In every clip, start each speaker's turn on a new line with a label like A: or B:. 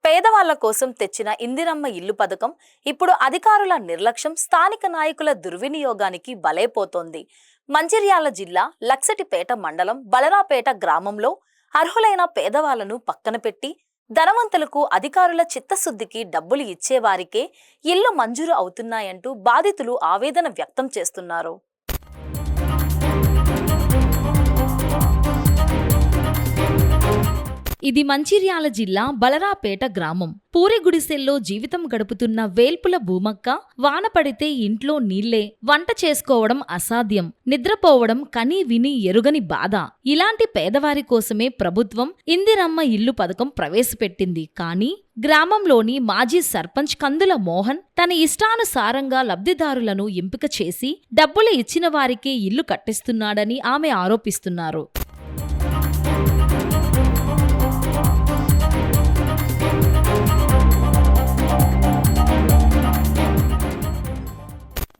A: పేదవాళ్ల కోసం తెచ్చిన ఇందిరమ్మ ఇల్లు పథకం ఇప్పుడు అధికారుల నిర్లక్ష్యం, స్థానిక నాయకుల దుర్వినియోగానికి బలైపోతోంది. మంచిర్యాల జిల్లా లక్సటిపేట మండలం బలరాపేట గ్రామంలో అర్హులైన పేదవాళ్లను పక్కన పెట్టి ధనవంతులకు అధికారుల చిత్తశుద్ధికి డబ్బులు ఇచ్చేవారికే ఇల్లు మంజూరు అవుతున్నాయంటూ బాధితులు ఆవేదన వ్యక్తం చేస్తున్నారు. ఇది మంచిర్యాల జిల్లా బలరాపేట గ్రామం. పూరి గుడిసెల్లో జీవితం గడుపుతున్న వేల్పుల భూమక్క వాన పడితే ఇంట్లో నీళ్లే, వంట చేసుకోవడం అసాధ్యం, నిద్రపోవడం కనీ విని ఎరుగని బాధ. ఇలాంటి పేదవారి కోసమే ప్రభుత్వం ఇందిరమ్మ ఇల్లు పథకం ప్రవేశపెట్టింది. కానీ గ్రామంలోని మాజీ సర్పంచ్ కందుల మోహన్ తన ఇష్టానుసారంగా లబ్ధిదారులను ఎంపిక చేసి డబ్బులు ఇచ్చిన వారికే ఇల్లు కట్టిస్తున్నాడని ఆమె ఆరోపిస్తున్నారు.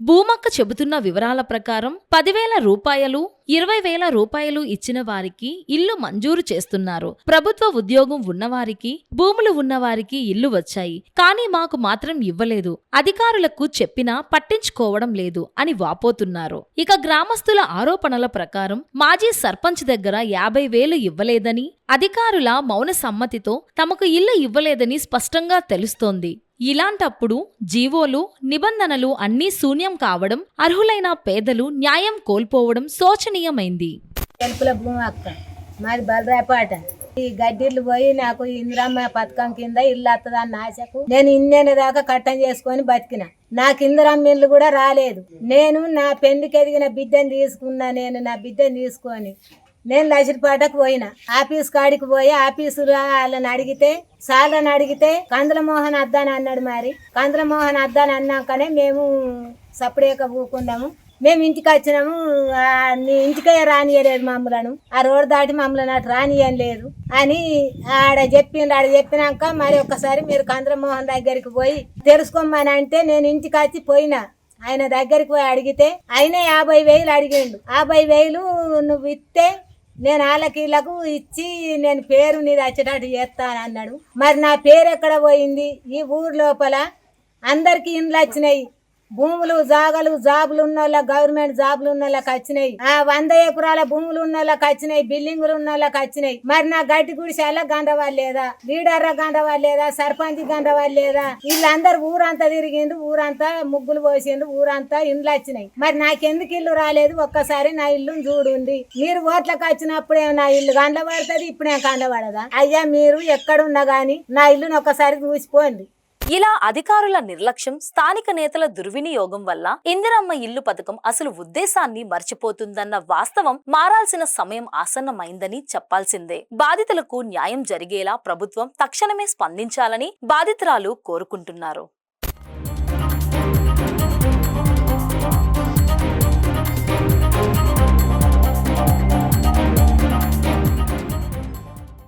A: భూమక్క చెబుతున్న వివరాల ప్రకారం 10,000 రూపాయలు, 20,000 రూపాయలు ఇచ్చిన వారికి ఇల్లు మంజూరు చేస్తున్నారు. ప్రభుత్వ ఉద్యోగం ఉన్నవారికి, భూములు ఉన్నవారికి ఇల్లు వచ్చాయి, కానీ మాకు మాత్రం ఇవ్వలేదు, అధికారులకు చెప్పినా పట్టించుకోవడం లేదు అని వాపోతున్నారు. ఇక గ్రామస్తుల ఆరోపణల ప్రకారం మాజీ సర్పంచ్ దగ్గర 50,000 ఇవ్వలేదని, అధికారుల మౌన సమ్మతితో తమకు ఇల్లు ఇవ్వలేదని స్పష్టంగా తెలుస్తోంది. ఇలాంటప్పుడు జీవోలు, నిబంధనలు అన్నీ శూన్యం కావడం, అర్హులైన పేదలు న్యాయం కోల్పోవడం శోచనీయమైంది.
B: మాది బలరాపాట. ఈ గడ్డిర్లు పోయి నాకు ఇందిరమ్మ పథకం కింద ఇల్లు వస్తుందని ఆశకు నేను ఇన్నేళ్ళ దాకా కట్టం చేసుకొని బతికిన. నాకు ఇందిరమ్మ ఇల్లు కూడా రాలేదు. నేను నా పెళ్లికి ఎదిగిన బిడ్డను తీసుకున్నా. నా బిడ్డను తీసుకొని నేను లసిరిపేటకు పోయినా. ఆఫీస్ కాడికి పోయి ఆఫీసు వాళ్ళని అడిగితే, సార్లను అడిగితే కందుల మోహన్ అద్దాని అన్నాడు. మరి కందుల మోహన్ అద్దాని అన్నాకనే మేము సపరేట్గా ఊకున్నాము. మేము ఇంటికి వచ్చినాము. ఇంటికే రానియలేదు మమ్మలను. ఆ రోడ్డు దాటి మమ్మల్ని అటు రానియలేదు అని ఆడ చెప్పినాక మరి ఒక్కసారి మీరు కందుల మోహన్ దగ్గరికి పోయి తెలుసుకోమని అంటే నేను ఇంటికి వచ్చి పోయినా. ఆయన దగ్గరికి పోయి అడిగితే ఆయన 50,000 అడిగిండు. 50,000 నువ్వు ఇస్తే నేను వాళ్ళకిళ్ళకు ఇచ్చి నేను పేరు నీది వచ్చేటట్టు చేస్తాను అన్నాడు. మరి నా పేరు ఎక్కడ పోయింది? ఈ ఊరు లోపల అందరికి ఇండ్లు వచ్చినాయి. భూములు, జాగలు, జాబులు ఉన్న వాళ్ళకి, గవర్నమెంట్ జాబులు ఉన్న వాళ్ళకి వచ్చినాయి. 100 ఎకరాల భూములు ఉన్న వాళ్ళకి వచ్చినాయి, బిల్డింగులు ఉన్న వాళ్ళకి వచ్చినాయి. మరి నా గడ్డి గుడిసెలా గండవాళ్ళు లేదా, లీడర్ల గండవాళ్ళు లేదా, సర్పంచ్ గండవాళ్ళు లేదా? వీళ్ళందరూ ఊరంతా తిరిగిండు, ఊరంతా ముగ్గులు పోసిండు, ఊరంతా ఇండ్లు వచ్చినాయి. మరి నాకెందుకు ఇల్లు రాలేదు? ఒక్కసారి నా ఇల్లుని చూడుండి. మీరు ఓట్లకు వచ్చినప్పుడే నా ఇల్లు గండబడుతుంది, ఇప్పుడేం గండబడదా? అయ్యా మీరు ఎక్కడున్నా గాని నా ఇల్లుని ఒక్కసారి చూసిపోండి.
A: ఇలా అధికారుల నిర్లక్ష్యం, స్థానిక నేతల దుర్వినియోగం వల్ల ఇందిరమ్మ ఇల్లు పథకం అసలు ఉద్దేశాన్ని మర్చిపోతుందన్న వాస్తవం మారాల్సిన సమయం ఆసన్నమైందని చెప్పాల్సిందే. బాధితులకు న్యాయం జరిగేలా ప్రభుత్వం తక్షణమే స్పందించాలని బాధితురాలు కోరుకుంటున్నారు.